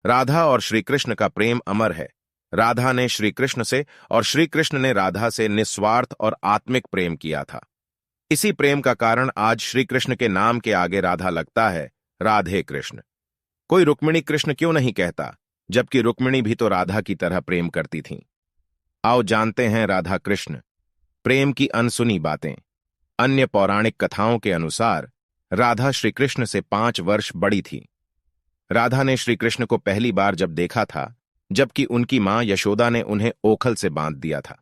राधा और श्री कृष्ण का प्रेम अमर है। राधा ने श्री कृष्ण से और श्री कृष्ण ने राधा से निस्वार्थ और आत्मिक प्रेम किया था। इसी प्रेम का कारण आज श्री कृष्ण के नाम के आगे राधा लगता है, राधे कृष्ण। कोई रुक्मिणी कृष्ण क्यों नहीं कहता, जबकि रुक्मिणी भी तो राधा की तरह प्रेम करती थीं। आओ जानते हैं राधा कृष्ण प्रेम की अनसुनी बातें। अन्य पौराणिक कथाओं के अनुसार राधा श्री कृष्ण से 5 वर्ष बड़ी थी। राधा ने श्री कृष्ण को पहली बार जब देखा था, जबकि उनकी मां यशोदा ने उन्हें ओखल से बांध दिया था।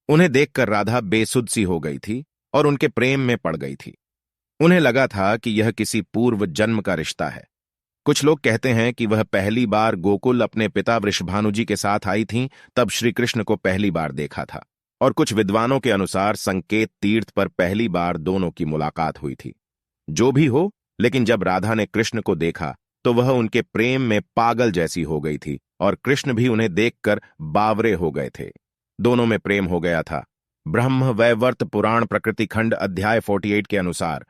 उन्हें देखकर राधा बेसुध सी हो गई थी और उनके प्रेम में पड़ गई थी। उन्हें लगा था कि यह किसी पूर्व जन्म का रिश्ता है। कुछ लोग कहते हैं कि वह पहली बार गोकुल अपने पिता वृषभानु जी के साथ आई थीं, तब श्री कृष्ण को पहली बार देखा था। और कुछ विद्वानों के अनुसार संकेत तीर्थ पर पहली बार दोनों की मुलाकात हुई थी। जो भी हो, लेकिन जब राधा ने कृष्ण को देखा तो वह उनके प्रेम में पागल जैसी हो गई थी और कृष्ण भी उन्हें देखकर बावरे हो गए थे। दोनों में प्रेम हो गया था। ब्रह्म वैवर्त पुराण प्रकृति खंड अध्याय 48 के अनुसार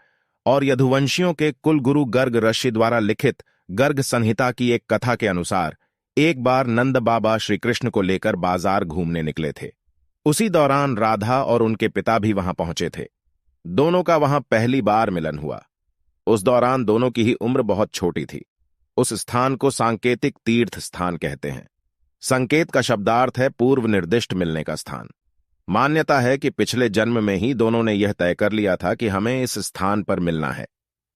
और यदुवंशियों के कुल गुरु गर्ग ऋषि द्वारा लिखित गर्ग संहिता की एक कथा के अनुसार एक बार नंद बाबा श्री कृष्ण को लेकर बाजार घूमने निकले थे। उसी दौरान राधा और उनके पिता भी वहां पहुंचे थे। दोनों का वहां पहली बार मिलन हुआ। उस दौरान दोनों की ही उम्र बहुत छोटी थी। उस स्थान को सांकेतिक तीर्थ स्थान कहते हैं। संकेत का शब्दार्थ है पूर्व निर्दिष्ट मिलने का स्थान। मान्यता है कि पिछले जन्म में ही दोनों ने यह तय कर लिया था कि हमें इस स्थान पर मिलना है।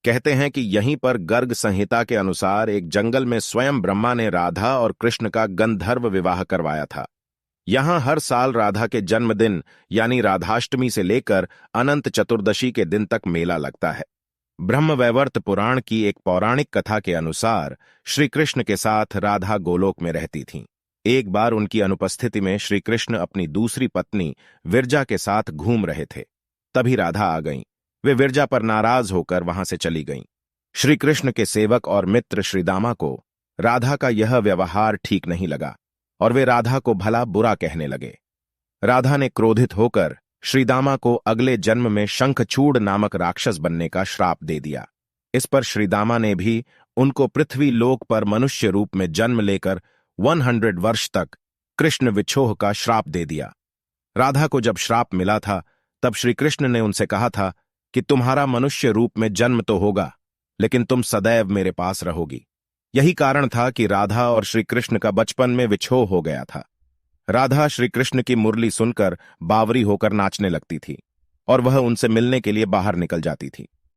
कहते हैं कि यहीं पर गर्ग संहिता के अनुसार एक जंगल में स्वयं ब्रह्मा ने राधा और कृष्ण का गंधर्व विवाह करवाया था। यहां हर साल राधा के जन्मदिन यानी राधाष्टमी से लेकर अनंत चतुर्दशी के दिन तक मेला लगता है। ब्रह्मवैवर्त पुराण की एक पौराणिक कथा के अनुसार श्री कृष्ण के साथ राधा गोलोक में रहती थीं। एक बार उनकी अनुपस्थिति में श्री कृष्ण अपनी दूसरी पत्नी विरजा के साथ घूम रहे थे। तभी राधा आ गईं। वे विरजा पर नाराज होकर वहां से चली गईं। श्री कृष्ण के सेवक और मित्र श्रीदामा को राधा का यह व्यवहार ठीक नहीं लगा और वे राधा को भला बुरा कहने लगे। राधा ने क्रोधित होकर श्रीदामा को अगले जन्म में शंखचूड़ नामक राक्षस बनने का श्राप दे दिया। इस पर श्रीदामा ने भी उनको पृथ्वी लोक पर मनुष्य रूप में जन्म लेकर 100 वर्ष तक कृष्ण विछोह का श्राप दे दिया। राधा को जब श्राप मिला था, तब श्री कृष्ण ने उनसे कहा था कि तुम्हारा मनुष्य रूप में जन्म तो होगा, लेकिन तुम सदैव मेरे पास रहोगी। यही कारण था कि राधा और श्री कृष्ण का बचपन में विछोह हो गया था। राधा श्री कृष्ण की मुरली सुनकर बावरी होकर नाचने लगती थी और वह उनसे मिलने के लिए बाहर निकल जाती थी।